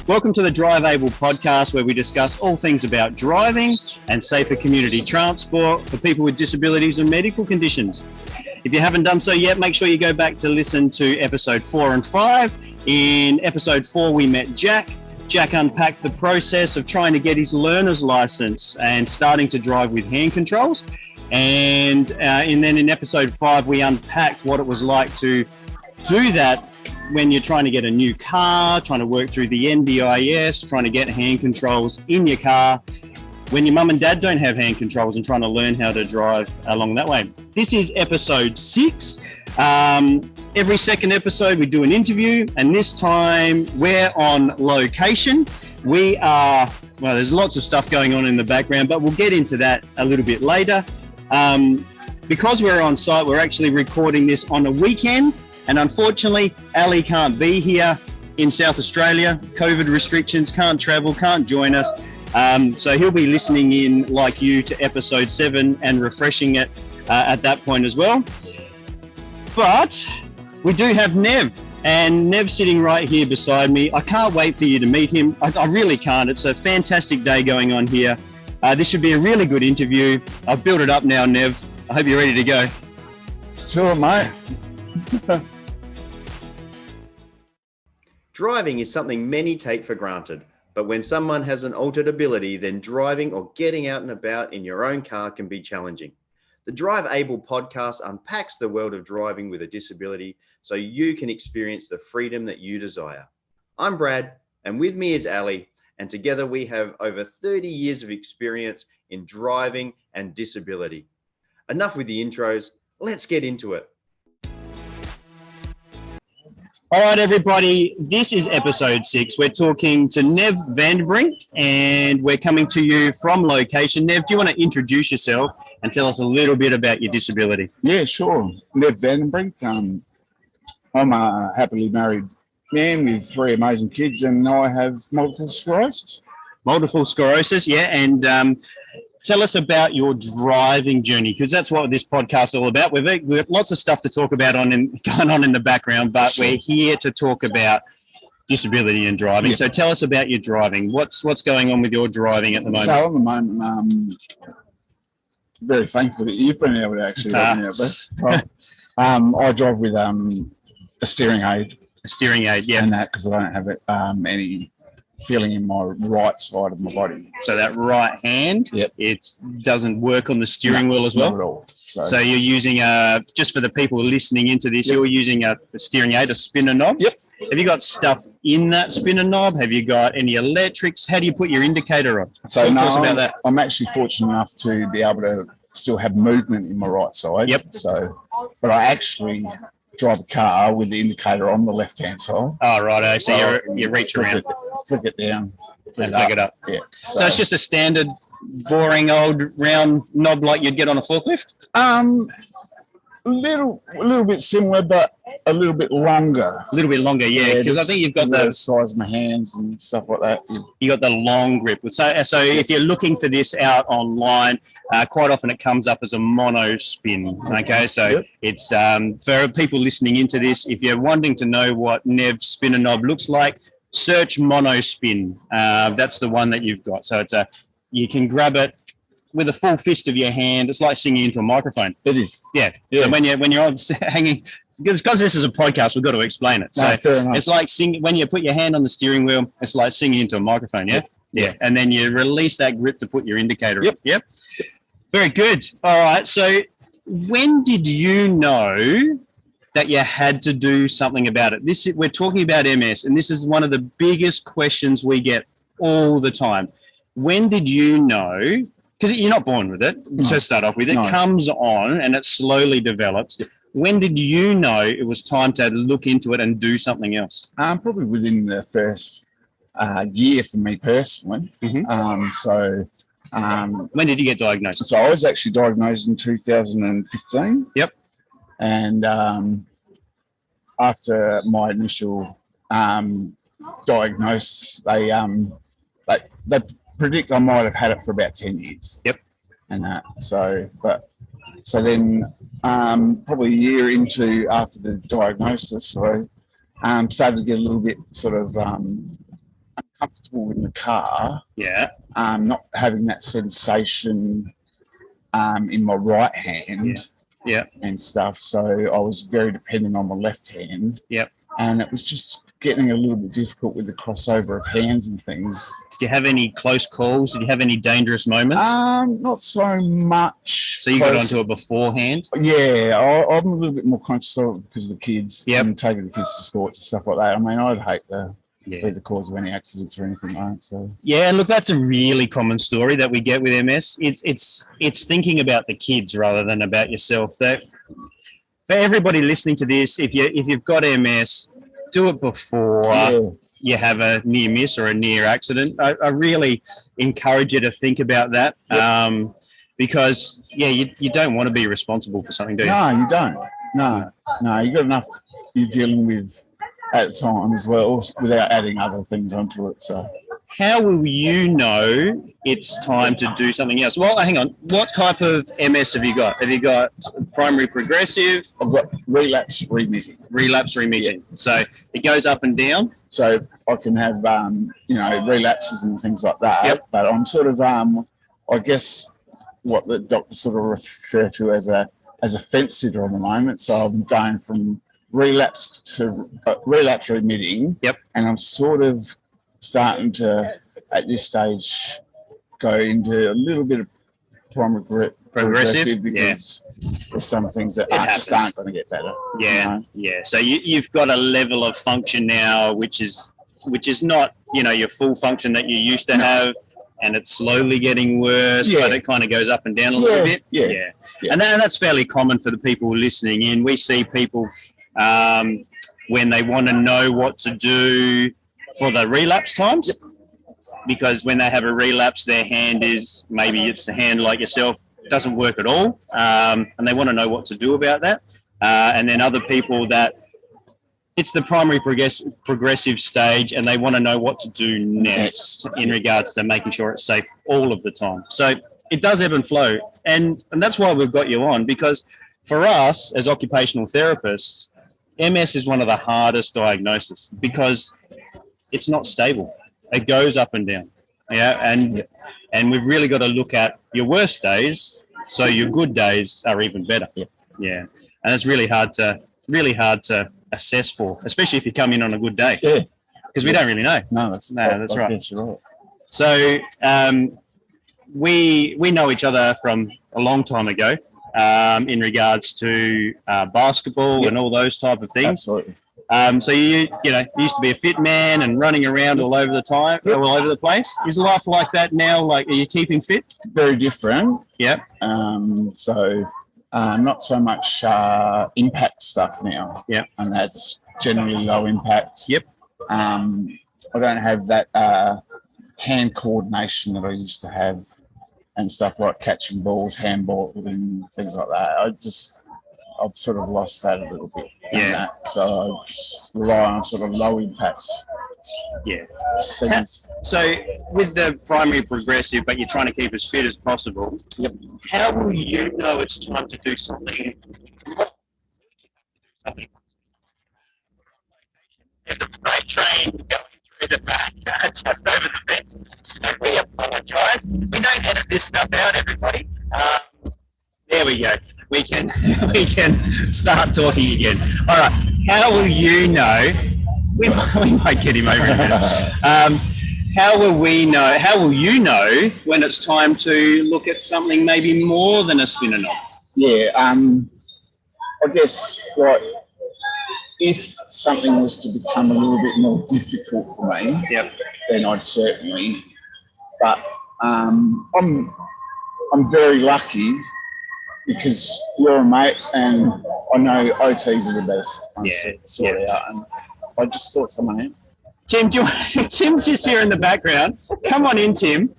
Welcome to the Drive Able podcast, where we discuss all things about driving and safer community transport for people with disabilities and medical conditions. If you haven't done so yet, make sure you go back to listen to episode 4 and 5. In episode 4, we met Jack. Jack unpacked the process of trying to get his learner's license and starting to drive with hand controls. And then in episode 5, we unpacked what it was like to do that when you're trying to get a new car, trying to work through the NDIS, trying to get hand controls in your car, when your mum and dad don't have hand controls and trying to learn how to drive along that way. This is episode 6. Every second episode we do an interview, and this time we're on location. There's lots of stuff going on in the background, but we'll get into that a little bit later. Because we're on site, we're actually recording this on a weekend. And unfortunately, Ali can't be here in South Australia. COVID restrictions, can't travel, can't join us. So he'll be listening in like you to episode 7 and refreshing it at that point as well. But we do have Nev, and Nev's sitting right here beside me. I can't wait for you to meet him. I really can't. It's a fantastic day going on here. This should be a really good interview. I've built it up now, Nev. I hope you're ready to go. Sure, mate. Driving is something many take for granted, but when someone has an altered ability, then driving or getting out and about in your own car can be challenging. The Drive Able podcast unpacks the world of driving with a disability so you can experience the freedom that you desire. I'm Brad, and with me is Ali, and together we have over 30 years of experience in driving and disability. Enough with the intros, let's get into it. All right, everybody, this is episode 6. We're talking to Nev VandenBrink, and we're coming to you from location. Nev, do you want to introduce yourself and tell us a little bit about your disability? Yeah, sure. Nev VandenBrink. I'm a happily married man with 3 amazing kids, and I have multiple sclerosis. Multiple sclerosis, yeah, and tell us about your driving journey, because that's what this podcast is all about. We've got lots of stuff to talk about going on in the background, but we're here to talk about disability and driving. Yeah. So tell us about your driving. What's going on with your driving at the moment? So at the moment, very thankful that you've been able to actually help me out. But I drive with a steering aid. A steering aid, yeah. And that because I don't have any feeling in my right side of my body. So that right hand, yep, it doesn't work on the steering wheel as well? Not at all. So you're using, just for the people listening into this, yep, you're using a steering aid, a spinner knob? Yep. Have you got stuff in that spinner knob? Have you got any electrics? How do you put your indicator on? So Talk to us about that. I'm actually fortunate enough to be able to still have movement in my right side. Yep. But I actually drive a car with the indicator on the left-hand side. Oh, right. So you reach around. Flick it down. And flick it up. Yeah. So it's just a standard, boring old round knob like you'd get on a forklift? A little bit similar, but a little bit longer. A little bit longer, yeah. Because I think you've got the size of my hands and stuff like that. You got the long grip. So if you're looking for this out online, quite often it comes up as a mono spin. Okay, so yep, it's for people listening into this. If you're wanting to know what Nev's spinner knob looks like, search mono spin. That's the one that you've got. So you can grab it with a full fist of your hand. It's like singing into a microphone. It is. Yeah. So when you're on hanging, because this is a podcast, we've got to explain it. So it's like singing when you put your hand on the steering wheel. It's like singing into a microphone. Yeah. Yeah. And then you release that grip to put your indicator. Yep. Yep. Very good. All right. So when did you know that you had to do something about it? We're talking about MS, and this is one of the biggest questions we get all the time. When did you know? Because you're not born with it, to start off with. It comes on and it slowly develops. When did you know it was time to look into it and do something else? Probably within the first year for me personally. Mm-hmm. When did you get diagnosed? So I was actually diagnosed in 2015. Yep. And after my initial diagnosis, they predict I might have had it for about 10 years. Yep. And that. So then probably a year into after the diagnosis, I started to get a little bit sort of comfortable in the car. Yeah. Not having that sensation in my right hand. Yeah. And stuff. So I was very dependent on my left hand. Yep. And it was just getting a little bit difficult with the crossover of hands and things. Did you have any close calls? Did you have any dangerous moments? Not so much. So you got onto it beforehand? Yeah, I'm a little bit more conscious of it because of the kids. Yep. And taking the kids to sports and stuff like that. I mean, I'd hate to Yeah. be the cause of any accidents or anything like that. So Yeah, and look, that's a really common story that we get with MS. It's thinking about the kids rather than about yourself. That for everybody listening to this, if you've got MS, do it before you have a near miss or a near accident. I really encourage you to think about that. Because you don't want to be responsible for something, do you? No, you don't. No, you got enough you're dealing with at the time as well, without adding other things onto it. So, how will you know it's time to do something else? Well, hang on. What type of MS have you got? Have you got primary progressive? I've got relapse remitting. Relapse remitting. Yeah. So it goes up and down. So I can have relapses and things like that. Yep. But I'm sort of I guess what the doctors sort of refer to as a fence sitter at the moment. So I'm going from relapse remitting. Yep. And I'm sort of starting to, at this stage, go into a little bit of primary progressive because there's some things that just aren't going to get better. Yeah, yeah. So you've got a level of function now, which is not your full function that you used to have, and it's slowly getting worse, but it kind of goes up and down a little bit. Yeah. And that's fairly common for the people listening in. We see people when they want to know what to do for the relapse times, because when they have a relapse, their hand is, maybe it's a hand like yourself, doesn't work at all, and they want to know what to do about that. And then other people that it's the primary progressive stage, and they want to know what to do next in regards to making sure it's safe all of the time. So it does ebb and flow, and that's why we've got you on, because for us as occupational therapists, MS is one of the hardest diagnoses because it's not stable. It goes up and down. Yeah, and we've really got to look at your worst days, so your good days are even better. Yeah, and it's really hard to assess for, especially if you come in on a good day. Yeah, because we don't really know. No, that's right. Yes, you're right. So we know each other from a long time ago in regards to basketball and all those type of things. Absolutely. So you used to be a fit man and running around all over the time, all over the place. Is life like that now? Like, are you keeping fit? Very different. Yep. So not so much impact stuff now. Yep. And that's generally low impact. Yep. I don't have that hand coordination that I used to have and stuff like catching balls, handball, and things like that. I've sort of lost that a little bit. So I just rely on sort of low impact things. So with the primary progressive, but you're trying to keep as fit as possible, how will you know it's time to do something? There's a freight train going through the back, just over the fence. So we apologise. We don't edit this stuff out, everybody. There we go. We can start talking again. All right. How will you know? We might get him over here. How will you know when it's time to look at something maybe more than a spinner knob? Yeah. I guess if something was to become a little bit more difficult for me, then I'd certainly. But I'm very lucky because you're a mate and I know OTs are the best. Sort it out. And I just thought someone in. Tim, Tim's just here in the background. Come on in, Tim.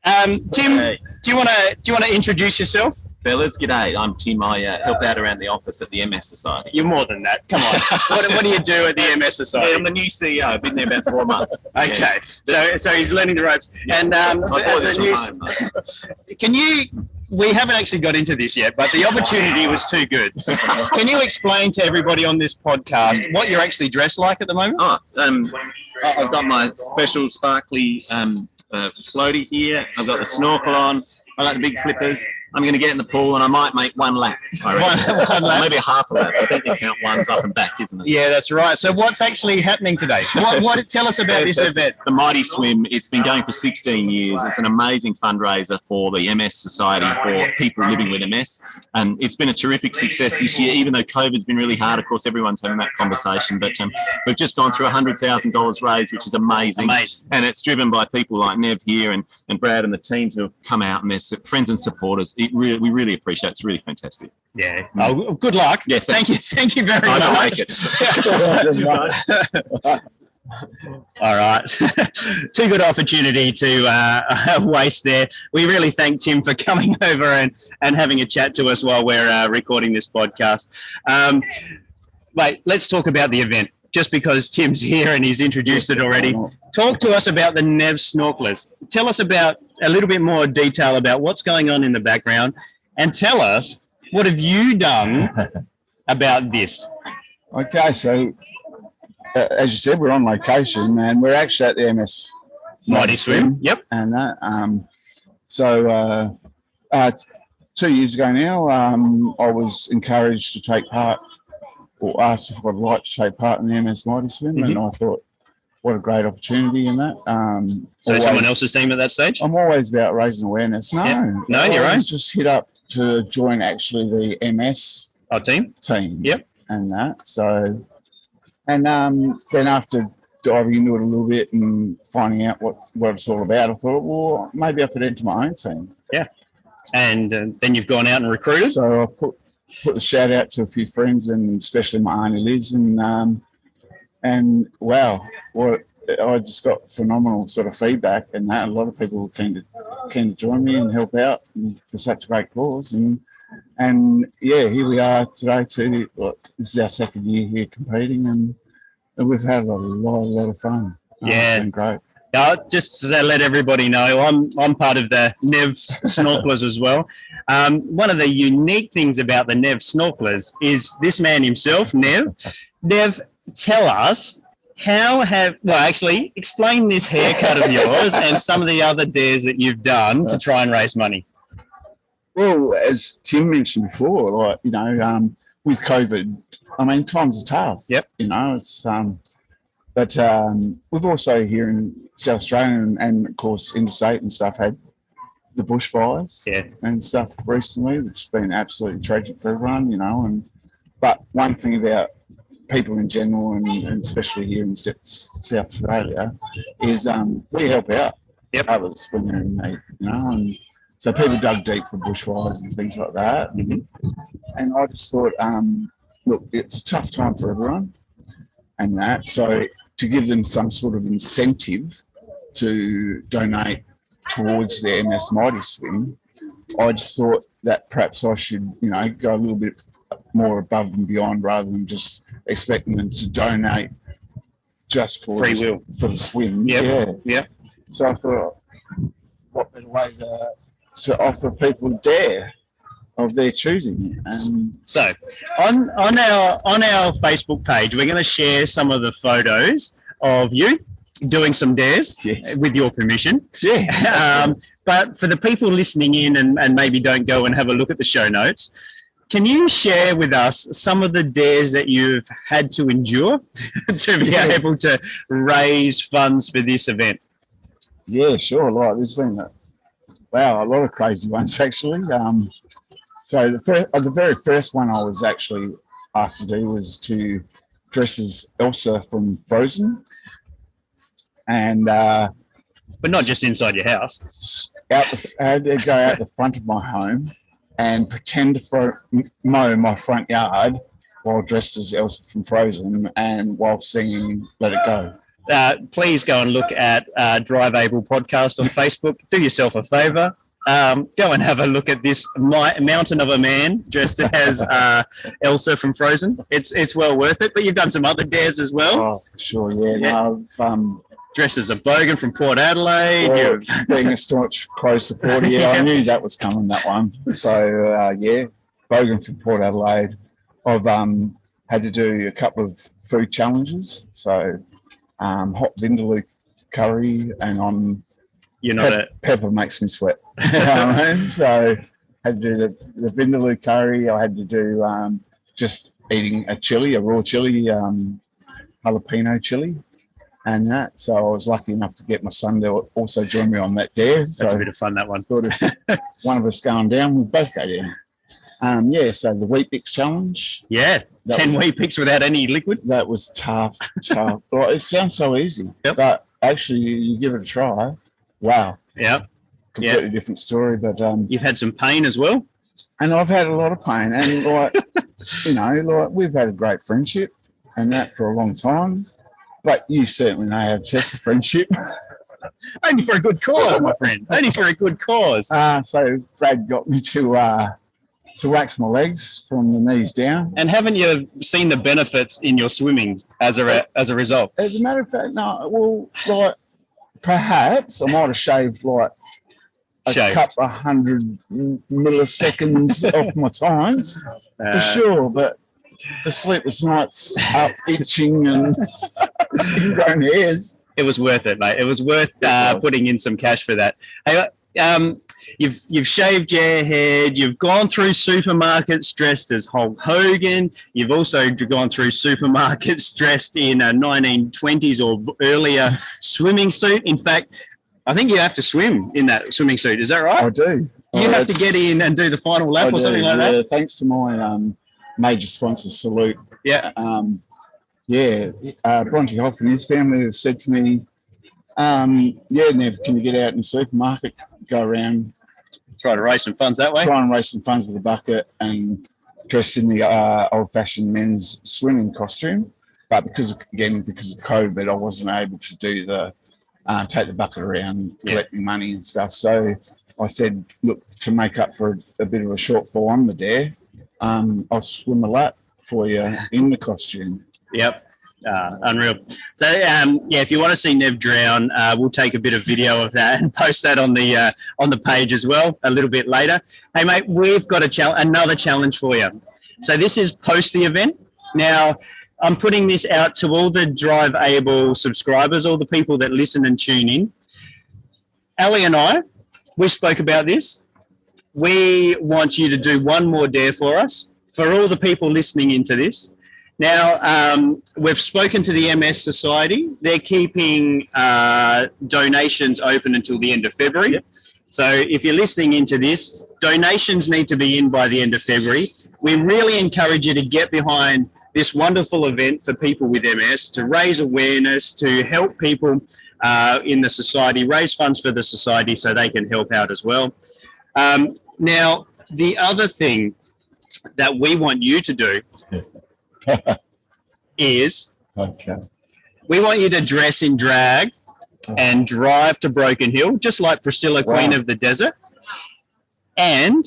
Tim, hey. do you want to introduce yourself? Fellas, g'day. I'm Tim. I help out around the office at the MS Society. You're more than that. Come on. What do you do at the MS Society? Yeah, I'm the new CEO. I've been there about 4 months. Okay. Yeah. So he's learning the ropes. Yeah. And as a new, we haven't actually got into this yet, but the opportunity was too good. Can you explain to everybody on this podcast what you're actually dressed like at the moment? I've got my special sparkly floaty here. I've got the snorkel on. I like the big flippers. I'm going to get in the pool and I might make one lap. I reckon. One lap? Maybe a half a lap. I think you count ones up and back, isn't it? Yeah, that's right. So what's actually happening today? What tell us about this event? The Mighty Swim. It's been going for 16 years. It's an amazing fundraiser for the MS Society for people living with MS. And it's been a terrific success this year, even though COVID's been really hard. Of course, everyone's having that conversation. But we've just gone through $100,000 raised, which is amazing. And it's driven by people like Nev here and Brad and the teams who have come out, and there's friends and supporters. We really appreciate it. It's really fantastic. Yeah. Oh, good luck. Yeah. Thank you very much. I don't make it. All right. Too good opportunity to waste there. We really thank Tim for coming over and having a chat to us while we're recording this podcast. Wait, let's talk about the event. Just because Tim's here and he's introduced it already. Talk to us about the Nev snorkelers. Tell us about a little bit more detail about what's going on in the background, and tell us, what have you done about this? Okay, so as you said, we're on location and we're actually at the MS Mighty Swim. Yep. And that, so 2 years ago now, I was encouraged to take part, or asked if I'd like to take part in the MS Mighty Swim, and I thought, what a great opportunity in that. So someone else's team at that stage? I'm always about raising awareness. No, your own. Just hit up to join actually the MS team. Yep. And that. So, and then after diving into it a little bit and finding out what it's all about, I thought, well, maybe I could enter my own team. Yeah. And then you've gone out and recruited? So I've put the shout out to a few friends, and especially my auntie Liz, and wow, I just got phenomenal sort of feedback, and that a lot of people were keen to join me and help out for such a great cause, and yeah, here we are today too. This is our second year here competing, and we've had a lot of fun. Yeah, it's been great. Just to let everybody know, I'm part of the Nev snorkelers as well. One of the unique things about the Nev snorkelers is this man himself, Nev. Nev, tell us explain this haircut of yours and some of the other dares that you've done to try and raise money. Well, as Tim mentioned before, with COVID, I mean, times are tough. Yep. It's but we've also here in South Australia and of course interstate and stuff had the bushfires and stuff recently, which has been absolutely tragic for everyone, but one thing about people in general and especially here in South Australia is we help out others when they're in need, and so people dug deep for bushfires and things like that. And I just thought, look, it's a tough time for everyone and that, so to give them some sort of incentive to donate towards the MS Mighty Swim, I just thought that perhaps I should, go a little bit more above and beyond rather than just expecting them to donate just for free will for the swim. Yeah. So I thought, what better way to offer people a dare of their choosing. And so on our Facebook page, we're going to share some of the photos of you doing some dares with your permission. But for the people listening in and maybe don't go and have a look at the show notes, can you share with us some of the dares that you've had to endure to be able to raise funds for this event? Yeah, sure. There's been a lot of crazy ones actually. So the very first one I was actually asked to do was to dress as Elsa from Frozen, and but not just inside your house. I had to go out the front of my home and pretend to mow my front yard while dressed as Elsa from Frozen and while singing "Let It Go." Please go and look at Drive Able podcast on Facebook. Do yourself a favour. Go and have a look at this mountain of a man dressed as Elsa from Frozen. It's well worth it. But you've done some other dares as well. Oh, sure, yeah. No, dressed as a bogan from Port Adelaide. Well, being a staunch Crow supporter, I knew that was coming, that one. So, bogan from Port Adelaide. I've had to do a couple of food challenges. So, hot vindaloo curry, and You're not pepper makes me sweat. You know what I mean? So I had to do the vindaloo curry. I had to do just eating a raw chili, jalapeno chili, and that. So I was lucky enough to get my son to also join me on that dare. That's a bit of fun, that one. Thought if one of us going down, we both go down. So the Wheat Bix challenge. Yeah, 10 Wheat Bix without any liquid. That was tough. Well, it sounds so easy, but actually you give it a try. Wow. Yeah. Completely different story. But you've had some pain as well. And I've had a lot of pain. And we've had a great friendship and that for a long time. But you certainly know how to test a friendship. Only for a good cause, my friend. Only for a good cause. So Brad got me to wax my legs from the knees down. And haven't you seen the benefits in your swimming as a result? As a matter of fact, no. Well, perhaps I might have shaved a couple of 100 milliseconds off my times for sure. But the sleepless nights up itching and growing hairs. It was worth it, mate. It was worth putting in some cash for that. Hey, you've shaved your head. You've gone through supermarkets dressed as Hulk Hogan. You've also gone through supermarkets dressed in a 1920s or earlier swimming suit. In fact, I think you have to swim in that swimming suit. Is that right? I do. You have to get in and do the final lap or something like that? Thanks to my major sponsor, Salute. Yeah. Bronte Hoff and his family have said to me, Nev, can you get out in the supermarket, go around, try to raise some funds that way? Try and raise some funds with a bucket and dress in the old-fashioned men's swimming costume. But because of COVID, I wasn't able to do take the bucket around collecting money and stuff. So I said, look, to make up for a bit of a shortfall on the dare, I'll swim a lap for you in the costume. Yep. Unreal. So, if you want to see Nev drown, we'll take a bit of video of that and post that on the page as well a little bit later. Hey, mate, we've got another challenge for you. So this is post the event. Now, I'm putting this out to all the Drive Able subscribers, all the people that listen and tune in. Ali and I, we spoke about this. We want you to do one more dare for us, for all the people listening into this. Now, we've spoken to the MS Society. They're keeping donations open until the end of February. Yep. So if you're listening into this, donations need to be in by the end of February. We really encourage you to get behind this wonderful event for people with MS, to raise awareness, to help people in the society, raise funds for the society so they can help out as well. Now, the other thing that we want you to do is we want you to dress in drag and drive to Broken Hill, just like Priscilla, Queen of the Desert. And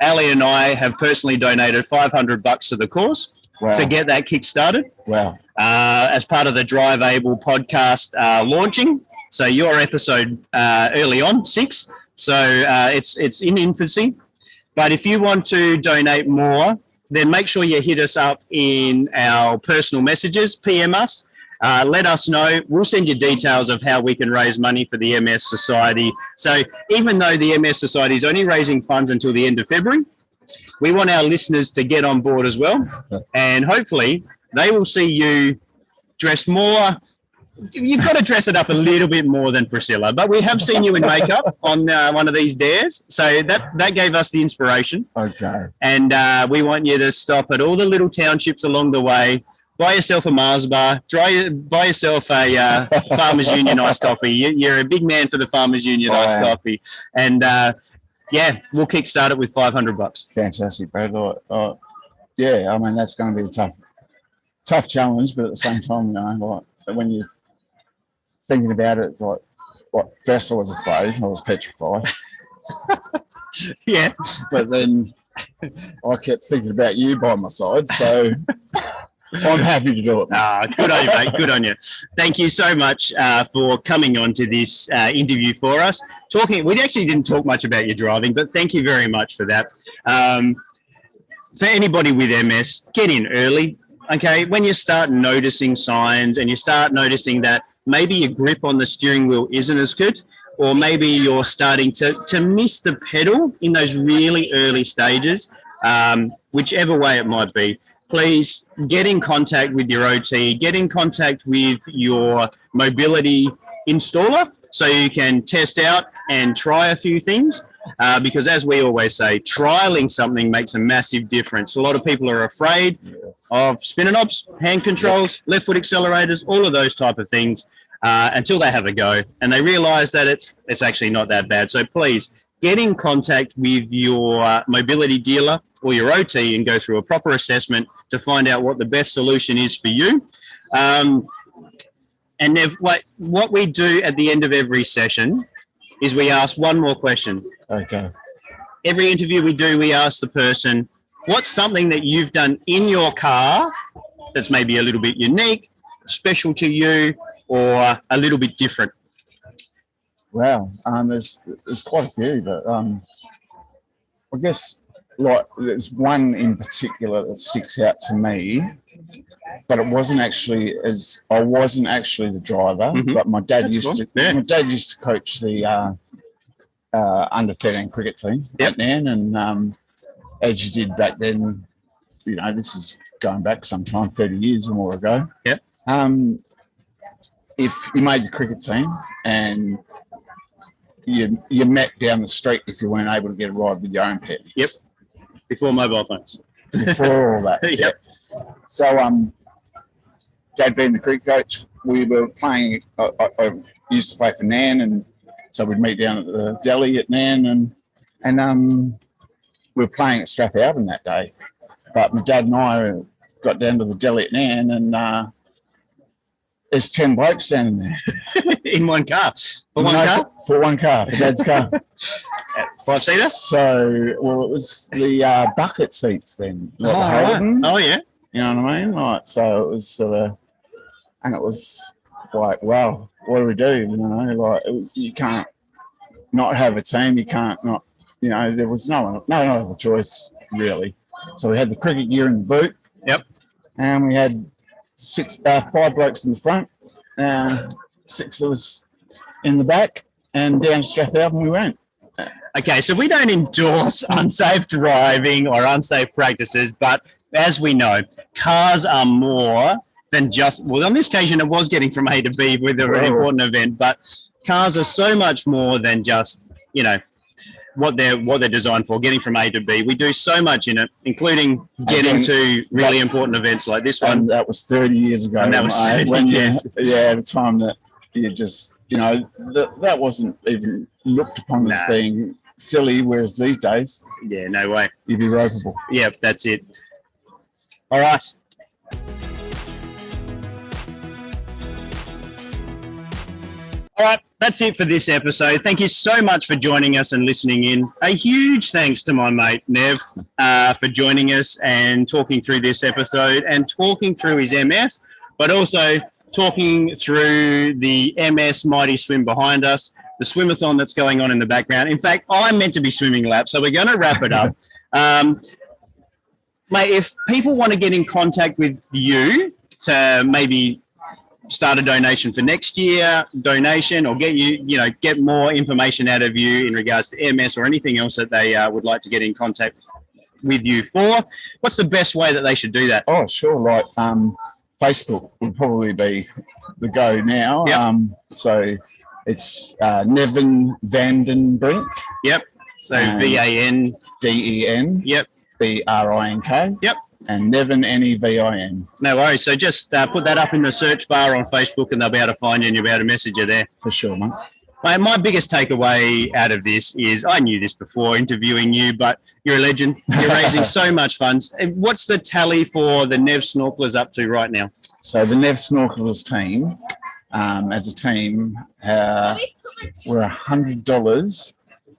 Ali and I have personally donated $500 to the cause to get that kick started. Wow. As part of the Drive Able podcast launching. So your episode early on, 6. So it's in infancy. But if you want to donate more, then make sure you hit us up in our personal messages, PM us, let us know. We'll send you details of how we can raise money for the MS Society. So even though the MS Society is only raising funds until the end of February, we want our listeners to get on board as well. And hopefully they will see you dressed more. You've got to dress it up a little bit more than Priscilla, but we have seen you in makeup on one of these dares. So that gave us the inspiration. Okay. And we want you to stop at all the little townships along the way, buy yourself a Mars bar, buy yourself a Farmers Union iced coffee. You're a big man for the Farmers Union iced coffee. And we'll kickstart it with $500. Fantastic, Brad. I mean, that's going to be a tough challenge, but at the same time, when you're thinking about it, it's like, first I was afraid, I was petrified. Yeah. But then I kept thinking about you by my side, so I'm happy to do it. Good on you, mate. Good on you. Thank you so much for coming on to this interview for us. We actually didn't talk much about your driving, but thank you very much for that. For anybody with MS, get in early. okay, when you start noticing signs and you start noticing that maybe your grip on the steering wheel isn't as good, or maybe you're starting to miss the pedal in those really early stages, whichever way it might be, please get in contact with your OT, get in contact with your mobility installer so you can test out and try a few things. Because as we always say, trialing something makes a massive difference. A lot of people are afraid of spinner knobs, hand controls, left foot accelerators, all of those type of things until they have a go and they realize that it's actually not that bad. So please get in contact with your mobility dealer or your OT and go through a proper assessment to find out what the best solution is for you. And Nev, what we do at the end of every session is we ask one more question. Okay. Every interview we do, we ask the person, what's something that you've done in your car that's maybe a little bit unique, special to you, or a little bit different? Wow. There's quite a few, but I guess like there's one in particular that sticks out to me, but it wasn't actually I wasn't actually the driver, but my dad used to coach the under 13 cricket team back then, and as you did back then, you know, this is going back sometime 30 years or more ago. Yep. If you made the cricket team and you met down the street if you weren't able to get a ride with your own pets. Yep. Before mobile phones. Before all that. Yep. So Dad being the cricket coach, we were playing, I used to play for Nan, and so we'd meet down at the deli at Nan, and we were playing at Strathalbyn that day. But my dad and I got down to the deli at Nan, and there's 10 blokes standing there. In one car? For one car, for Dad's car. 5-seater? So, well, it was the bucket seats then. Like the Holden. Oh, yeah. You know what I mean? Like, so it was sort of, and it was like, well, what do we do? You know, like, you can't not have a team. You can't not, you know, there was no other choice, really. So we had the cricket gear in the boot. Yep. And we had 5 blokes in the front, 6 of us in the back, and down Strathalbyn we went. Okay, so we don't endorse unsafe driving or unsafe practices, but as we know, cars are more than just, well, on this occasion it was getting from A to B with an important event, but cars are so much more than just, you know, what they're designed for, getting from A to B. We do so much in it, including getting to really important events like this one. And that was 30 years ago. And that was 30 years. At the time that you just, you know, that wasn't even looked upon as being silly, whereas these days, yeah, no way. You'd be ropeable. Yep, that's it. All right. All right, that's it for this episode. Thank you so much for joining us and listening in. A huge thanks to my mate, Nev, for joining us and talking through this episode and talking through his MS, but also talking through the MS Mighty Swim behind us, the swimathon that's going on in the background. In fact, I'm meant to be swimming laps, so we're going to wrap it up. Mate, if people want to get in contact with you to maybe start a donation for next year, or get more information out of you in regards to MS or anything else that they would like to get in contact with you for, what's the best way that they should do that? Oh, sure. Like Facebook would probably be the go now. Yep. So it's Nev VandenBrink. Yep. So VANDEN. Yep. BRINK. Yep. And Nevin, NEVIN. No worries. So just put that up in the search bar on Facebook and they'll be able to find you and you'll be able to message you there. For sure, mate. Mate, my biggest takeaway out of this is, I knew this before interviewing you, but you're a legend. You're raising so much funds. What's the tally for the Nev Snorkelers up to right now? So the Nev Snorkelers team, as a team, we're $100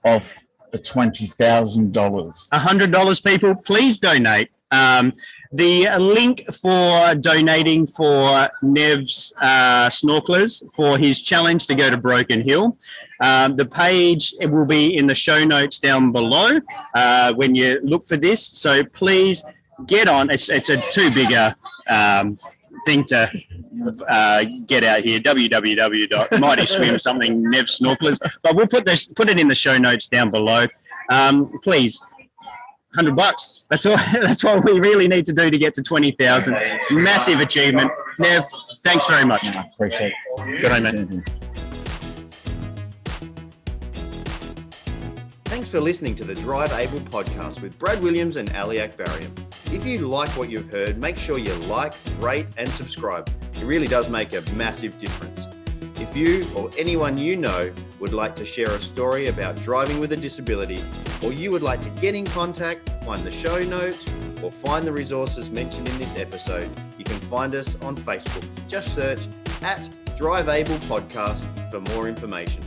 off the $20,000. $100, people, please donate. The link for donating for Nev's Snorkelers for his challenge to go to Broken Hill, the page will be in the show notes down below when you look for this. So please get on. It's a too bigger thing to get out here. www.mightyswim something Nev snorkelers. But we'll put it in the show notes down below. Please. $100. That's all. That's what we really need to do to get to 20,000. Massive achievement. Nev, thanks very much. Appreciate it. Good on you, mate. Thanks for listening to the Drive Able podcast with Brad Williams and Ali Akbarian. If you like what you've heard, make sure you like, rate, and subscribe. It really does make a massive difference. If you or anyone you know would like to share a story about driving with a disability, or you would like to get in contact, find the show notes, or find the resources mentioned in this episode, you can find us on Facebook. Just search @Drive Able Podcast for more information.